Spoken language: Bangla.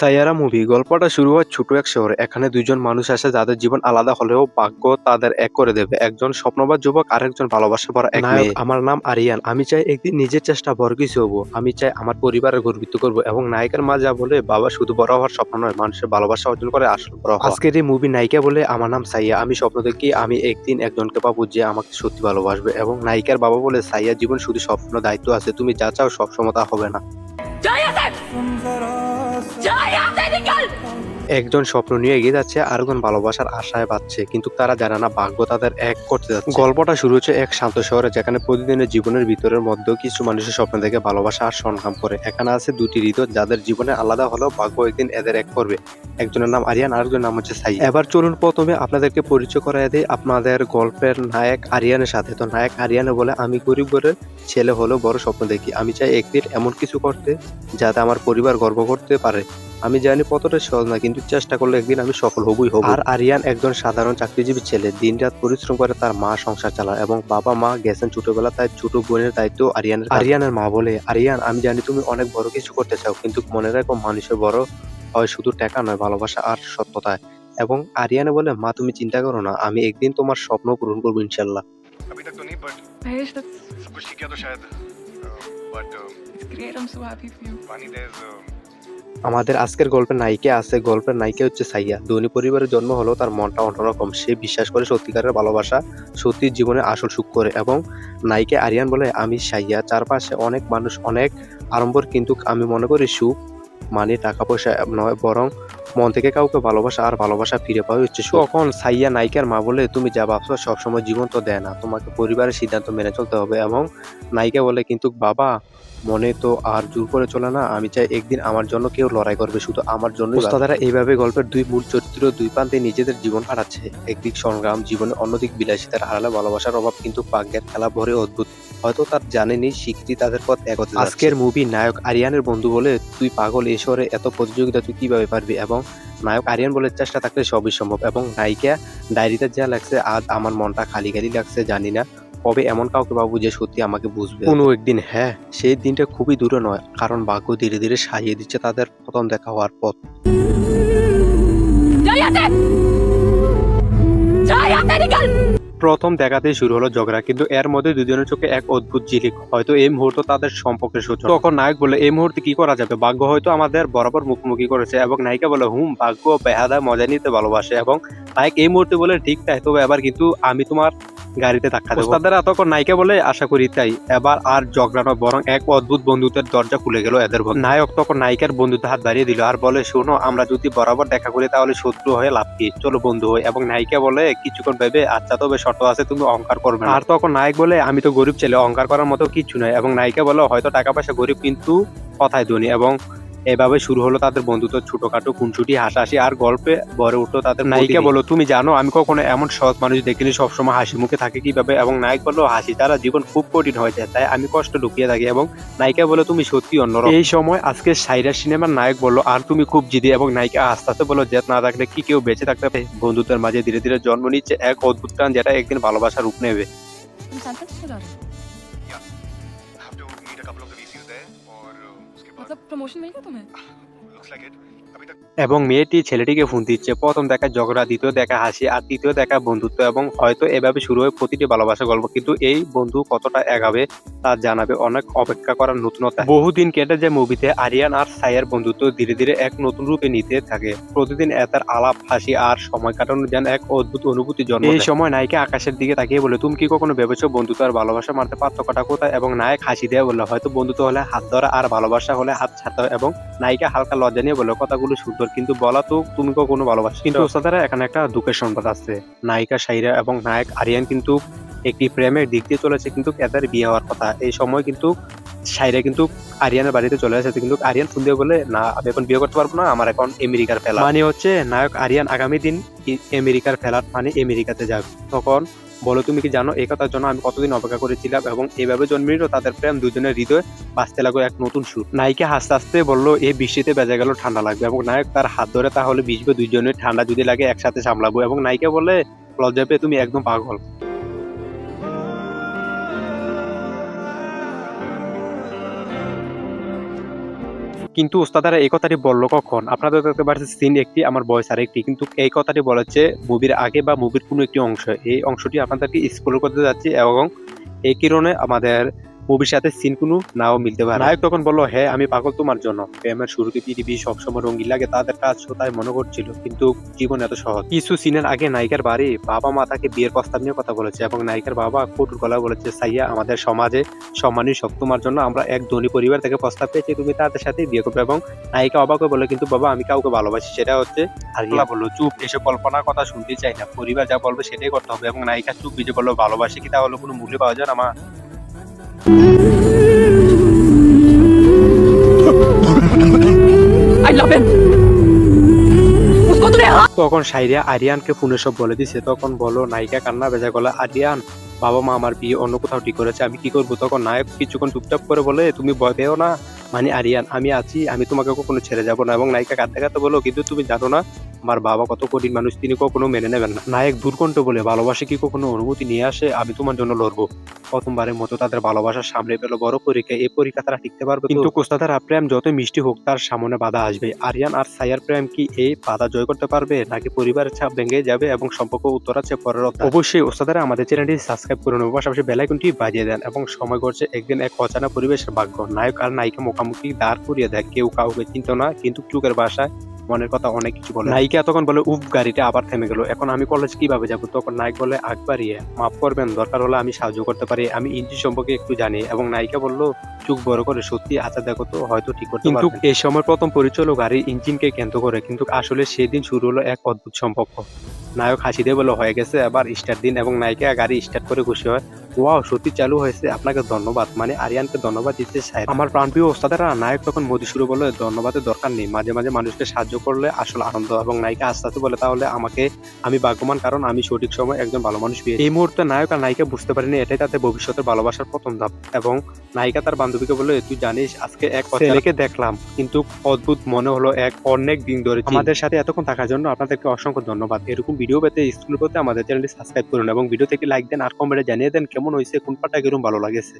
সাইয়ারা মুভি গল্পটা শুরু হয় ছোট এক শহরে। এখানে দুইজন মানুষ আসে যাদের জীবন আলাদা হলেও ভাগ্য তাদের এক করে দেবে। একজন স্বপ্নবাজ যুবক আর একজন ভালোবাসা ভরা এক নায়ক। মেয়ে। আমার নাম আরিয়ান। আমি চাই একদিন নিজের চেষ্টা বড় কিছু হবো। আমি চাই আমার পরিবারের গর্বিত করব। এবং নায়িকার মা যা বলে, বাবা শুধু বড় হওয়ার স্বপ্ন নয়, মানুষের ভালোবাসা অর্জন করে আসল বড় হওয়া। আজকের এই মুভি নায়িকা বলে, আমার নাম সাইয়া। আমি স্বপ্ন দেখি আমি একদিন একজনকে পাবো যে আমাকে সত্যি ভালোবাসবে। এবং নায়িকার বাবা বলে, সাইয়া জীবন শুধু স্বপ্ন, দায়িত্ব আছে। তুমি যা চাও সবসময় তা হবে না। একজন স্বপ্ন নিয়ে এগিয়ে যাচ্ছে, আরেকজন ভালোবাসার আশায় পাচ্ছে, কিন্তু তারা জানে না ভাগ্য তাদের এক করতে যাচ্ছে। গল্পটা শুরু হচ্ছে এক শান্ত শহরে, যেখানে প্রতিদিনের জীবনের ভিতরের মধ্যেও কিছু মানুষের স্বপ্ন দেখে ভালোবাসা আর সংগ্রাম করে। এখানে আছে দুটি হৃদয় যাদের জীবনে আলাদা হলেও ভাগ্য একদিন এদের এক করবে। একজনের নাম আরিয়ান, আরেকজনের নাম হচ্ছে সাই। এবার চলুন প্রথমে আপনাদেরকে পরিচয় করাই দেই আপনাদের গল্পের নায়ক আরিয়ানের সাথে। তো নায়ক আরিয়ানে বলে, আমি গরিব ঘরের ছেলে হলেও বড় স্বপ্ন দেখি। আমি চাই একদিন এমন কিছু করতে যাতে আমার পরিবার গর্ব করতে পারে। আমি জানি কতটা সহজ না, কিন্তু চেষ্টা করলে একদিন আমি সফল হবই হব। আর আরিয়ান একজন সাধারণ চাকরিজীবী ছেলে, দিনরাত পরিশ্রম করে তার মা সংসার চালায়, এবং বাবা মা গেছেন ছোটবেলা, তাই ছোট বোনের দায়িত্ব আরিয়ানের মা বলে, আরিয়ান আমি জানি তুমি অনেক বড় কিছু করতে চাও, কিন্তু মনে রাখো মানুষের বড় হয় শুধু টাকা নয়, ভালোবাসা আর সত্যতায়। এবং আরিয়ানে বলে, মা তুমি চিন্তা করো না, আমি একদিন তোমার স্বপ্ন পূরণ করবো ইনশাল্লাহ। अभी तक तो नहीं बट महेश, that's सब कुछ ठीक है तो शायद but it's great. I'm so happy for you. पानी देयर আমাদের আজকের গল্পের নায়িকা আছে। গল্পের নায়িকা হচ্ছে সাইয়া। ধনী পরিবারের জন্ম হলেও তার মনটা অন্যরকম। সে বিশ্বাস করে সত্যিকারের ভালোবাসা সত্যি জীবনে আসল সুখ করে। এবং নায়িকা আরিয়ান বলে, আমি সাইয়া, চারপাশে অনেক মানুষ, অনেক আড়ম্বর, কিন্তু আমি মনে করি সুখ মানে টাকা পয়সা নয়, বরং মন থেকে কাউকে ভালোবাসা, আর ভালোবাসা ফিরে পাওয়া হচ্ছে সুখ। তখন সাইয়া নায়িকার মা বলে, তুমি যা ভাবছো সবসময় জীবন তো দেয় না, তোমাকে পরিবারের সিদ্ধান্ত মেনে চলতে হবে। এবং নায়িকা বলে, কিন্তু বাবা মনে তো আর জোর করে চলে না। আমি চাই একদিন আমার জন্য কেউ লড়াই করবে, শুধু আমার জন্য। ওস্তাদারা এইভাবে গল্পের দুই মূল চরিত্র দুই প্রান্তে নিজেদের জীবন কাটাচ্ছে। একদিক সংগ্রাম জীবনে, অন্যদিক বিলাসিতার আড়ালে ভালোবাসার অভাব, কিন্তু ভাগ্যের খেলা ভরে অদ্ভুত। হয়তো তার জানেনি স্বীকৃতি তাদের পথ এক হতে যাচ্ছে। আজকের মুভি নায়ক আরিয়ানের বন্ধু বলে, তুই পাগল, এই শহরে এত প্রতিযোগিতা তুই কিভাবে পারবি। এবং নায়ক আরিয়ান বলে, চেষ্টা থাকলে সবই সম্ভব। এবং নায়িকা ডায়েরিতে যা লাগছে, আজ আমার মনটা খালি খালি লাগছে, জানি না কবে এমন কাউকে পাবো যে সত্যি আমাকে বুঝবে। কোনো একদিন, হ্যাঁ, সেই দিনটা খুবই দূরে নয়, কারণ ভাগ্য ধীরে ধীরে সাজিয়ে দিচ্ছে তাদের প্রথম দেখা হওয়ার পথ। প্রথম দেখাতেই শুরু হলো ঝগড়া, কিন্তু এর মধ্যে দুজনের চোখে এক অদ্ভুত ঝিলিক। হয়তো এই মুহূর্ত তাদের সম্পর্কের সূচনা। তখন নায়ক বলে, এই মুহূর্তে কি করা যাবে, ভাগ্য হয়তো আমাদের বরাবর মুখোমুখি করেছে। এবং নায়িকা বলে, ভাগ্য বেহাদায় মজা নিতে ভালোবাসে। এবং নায়ক এই মুহূর্তে বলে, ঠিক তাই, তবে এবার কিন্তু আমি তোমার গাড়িতে ধাক্কা দেবো। তাদের তখন নায়িকা বলে, আশা করি তাই। এবার আর ঝগড়া নয়, বরং এক অদ্ভুত বন্ধুত্বের দরজা খুলে গেল এদের। নায়ক তখন নায়িকার বন্ধুত্বে হাত বাড়িয়ে দিল, আর বলে, শোনো, আমরা যদি বরাবর দেখা করি তাহলে শত্রু হয়ে লাভ কি, চলো বন্ধু হই। এবং নায়িকা বলে কিছুক্ষণ ভেবে, আচ্ছা তবে শর্ত আছে, তুমি অহংকার করবে না। আর তখন নায়ক বলে, আমি তো গরিব ছেলে, অহংকার করার মতো কিছু নয়। এবং নায়িকা বলে, হয়তো টাকা পয়সা গরিব, কিন্তু কথায় ধনী। এবং এভাবে শুরু হলো তাদের বন্ধুত্ব, ছোটখাটো খুনসুটি, হাসাহাসি, আর গল্পে ভরে উঠলো তাদের। নায়িকা বলো, তুমি জানো আমি কখনো এমন সৎ মানুষ দেখিনি, সবসময় হাসি মুখে থাকে কিভাবে। এবং নায়ক বললো, হাসি তারা জীবন খুব কঠিন হয়ে যায়, তাই আমি কষ্ট লুকিয়ে থাকি। এবং নায়িকা বলে, তুমি সত্যি অন্যরকম। এই সময় আজকে সাইরা সিনেমার নায়ক বললো, আর তুমি খুব জিদি। এবং নায়িকা আস্তে আস্তে বললো, জেদ না থাকলে কি কেউ বেঁচে থাকতে পারে। বন্ধুত্বের মাঝে ধীরে ধীরে জন্ম নিচ্ছে এক অদ্ভুত টান, যেটা একদিন ভালোবাসার রূপ নেবে। तुम सैन फ्रांसिस्को जा रहे हो? Yeah have to meet a couple of the VCs there और उसके बाद मतलब प्रमोशन मिल गया तुम्हें? लुक्स लाइक इट अभी तक এবং মেয়েটি ছেলেটিকে ফোন দিচ্ছে। প্রথম দেখা ঝগড়া, দ্বিতীয় দেখা হাসি, আর তৃতীয় দেখা বন্ধুত্ব। এবং হয়তো এভাবে শুরু হয় প্রতিটি ভালোবাসা গল্প, কিন্তু এই বন্ধু কতটা এগাবে তা জানাবে অনেক অপেক্ষা করার নতুনতা। বহুদিন কেটে যে মুভিতে আরিয়ান আর সাইয়ার বন্ধুত্ব ধীরে ধীরে এক নতুন রূপে নিতে থাকে। প্রতিদিন এদের আলাপ, হাসি আর সময় কাটানো যেন এক অদ্ভুত অনুভূতি জন্ম দেয়। এই সময় নায়িকা আকাশের দিকে তাকিয়ে বলে, তুমি কি কখনো ভেবেছো বন্ধুত্ব আর ভালোবাসা মারতে পার্থক্যটা কোথায়। এবং নায়ক হাসি দিয়ে বললো, হয়তো বন্ধুত্ব হলে হাত ধরা, আর ভালোবাসা হলে হাত ছাড়তে হয়। এবং নায়িকা হালকা লজ্জা নিয়ে বললো, কথাগুলো সুন্দর, কিন্তু বলা তো তুমি কখনো ভালোবাসো। কিন্তু ওস্তাদারা এখানে একটা দুঃখের সংবাদ আছে। নায়িকা সাইরা এবং নায়ক আরিয়ান কিন্তু একটি প্রেমের দিক দিয়ে চলেছে, কিন্তু এদের বিয়ে হওয়ার কথা। এই সময় কিন্তু সাইরা কিন্তু আরিয়ানের বাড়িতে চলে আসে, কিন্তু আরিয়ান ফোন দিয়ে বলে, না আমি এখন বিয়ে করতে পারবো না, আমার এখন আমেরিকার ফেলা। মানে হচ্ছে নায়ক আরিয়ান আগামী দিন আমেরিকার ফেলার মানে আমেরিকাতে যাবে। তখন বলো, তুমি কি জানো এই কথার জন্য আমি কতদিন অপেক্ষা করেছিলাম। এবং এইভাবে জন্মিল তাদের প্রেম, দুজনের হৃদয় বাঁচতে লাগলো এক নতুন সুর। নায়িকা হাসতে হাসতে বললো, এই বৃষ্টিতে বেজে গেল ঠান্ডা লাগবে। এবং নায়ক তার হাত ধরে, তাহলে ভিজবে দুজনের, ঠান্ডা যদি লাগে একসাথে সামলাবো। এবং নায়িকা বলে, লজ্জা পেয়ে তুমি একদম পাগল। কিন্তু ওস্তাদারা এই কথাটি বললো কখন? আপনাদের দেখতে পাচ্ছেন সিন একটি, আমার ভয়েস আরেকটি, কিন্তু এই কথাটি বলেছে মুভির আগে বা মুভির কোনো একটি অংশ। এই অংশটি আপনাদেরকে স্পয়ল করতে যাচ্ছি এবং এই কারণে আমাদের মুভির সাথে সিন কোনো নাও মিলতে পারে। নায়ক তখন বলল, হ্যাঁ আমি পাগল তোমার জন্য। প্রেমের শুরুতে পৃথিবী সবসময় রঙিন লাগে, তাদের কাজ তাই মনে করছিল, কিন্তু জীবন এত সহজ। কিছু সিনের আগে নায়িকার বাড়ি বাবা মা তাকে বিয়ের প্রস্তাব নিয়ে কথা বলেছে এবং নায়িকার বাবা কটুর গলায় বলেছে, সাইয়া আমাদের সমাজে সম্মানী সব, তোমার জন্য আমরা এক ধনী পরিবার থেকে প্রস্তাব পেয়েছি, তুমি তাদের সাথে বিয়ে করবে। এবং নায়িকা অবাক হয়ে বলে, কিন্তু বাবা আমি কাউকে ভালোবাসি, সেটা হচ্ছে আরিয়া। বললো, চুপ, এসব কল্পনার কথা শুনতে চাই না, পরিবার যা বলবে সেটাই করতে হবে। এবং নায়িকা চুপ বুঝে বললো, ভালোবাসি কি তাহলে কোনো মূল্য পাওয়া যায় না মা? I love him. उसको तूने তখন সাইরিয়া আরিয়ানকে ফোনে সব বলে দিছে। তখন বলো নায়িকা কান্না ভেজা গলা, আরিয়ান বাবা মা আমার বিয়ে অন্য কোথাও ঠিক করেছে, আমি কি করবো? তখন নায়ক কিছুক্ষণ চুপচাপ করে বলে, তুমি ভয় পেও না, মানে আরিয়ান আমি আছি, আমি তোমাকে কখনো ছেড়ে যাবো না। এবং নায়িকা কাঁদতে কাঁদতে বলো, কিন্তু তুমি জানো না আমার বাবা কত কঠিন মানুষ, তিনি কখনো মেনে নেবেন না। নায়ক দূরকণ্ঠ বলে, ভালোবাসা কি কখনো অনুমতি নিয়ে আসে? আমি তোমার জন্য লড়বো। প্রথমবারের মতো তাদের ভালোবাসার সামনে পেলো বড় পরীক্ষা, এই পরীক্ষা তারা টিকতে পারবে? কিন্তু কোস্তাদারা প্রেম যত মিষ্টি হোক তার সামনে বাধা আসবে। আরিয়ান আর সাইয়ার প্রেম কি এই বাধা জয় করতে পারবে, নাকি পরিবারের ছাপ ভেঙে যাবে এবং সম্পর্ক উত্তর আছে পরের অধ্যায়ে। অবশ্যই ওস্তাদারা আমাদের চ্যানেলটি সাবস্ক্রাইব করে নেবো, পাশাপাশি বেল আইকনটি বাজিয়ে দেন। এবং সময় করছে একদিন এক অজানা পরিবেশের ভাগ্য, নায়ক আর নায়িকা মুখোমুখি দাঁড় করিয়ে দেয়, কেউ কাউকে চিনত না, কিন্তু চোখের ভাষায় মনের কথা অনেক কিছু বলে। নায়িকা তখন বলে, উফ গাড়িটা আবার থেমে গেল, এখন আমি কলেজ কিভাবে যাবো? তখন নায়ক বলে, আকবারিয়ে মাফ করবেন, দরকার হলে আমি সাহায্য করতে পারি, আমি ইঞ্জিন সম্পর্কে একটু জানি। এবং নায়িকা বললো চোখ বড় করে, সত্যি? আচ্ছা দেখো তো, হয়তো ঠিক করতে পারবেন। কিন্তু এই সময় প্রথম পরিচয় হলো গাড়ির ইঞ্জিনকে কেন্দ্র করে, কিন্তু আসলে সেদিন শুরু হলো এক অদ্ভুত সম্পর্ক। নায়ক হাসি দিয়ে বলে, হয়ে গেছে, আবার স্টার্ট দিন। এবং নায়িকা গাড়ি স্টার্ট করে খুশি হয়, ওয়াও সত্যি চালু হয়েছে, আপনাকে ধন্যবাদ, মানে আরিয়ানকে ধন্যবাদ দিতে চাই। আমার প্রাণপ্রিয় ওস্তাদেরা, নায়ক তখন মোদি শুরু বলে, ধন্যবাদের দরকার নেই, মাঝে মাঝে মানুষকে সাহায্য করলে আসল আনন্দ। এবং নায়িকা আস্তে আস্তে বলে, তাহলে আমি ভাগ্যবান, কারণ আমি সঠিক সময় একজন ভালো মানুষ পেয়েছি। এই মুহূর্তে নায়ক আর নায়িকা বুঝতে পারেনি এটাই তাদের ভবিষ্যতের ভালোবাসার প্রথম ধাপ। এবং নায়িকা তার বান্ধবীকে বলে, তুই জানিস আজকে এক ছেলেকে দেখলাম, কিন্তু অদ্ভুত মনে হলো, এক অনেক দিন ধরে। আমাদের সাথে এতক্ষণ থাকার জন্য আপনাদেরকে অসংখ্য ধন্যবাদ। এরকম ভিডিও পেতে স্কুল পেতে আমাদের চ্যানেলটি সাবস্ক্রাইব করুন এবং ভিডিও থেকে লাইক দেন আর কমেন্টে জানিয়ে দেন কেমন হয়েছে, কোন পার্টটা কিরকম ভালো লাগেছে।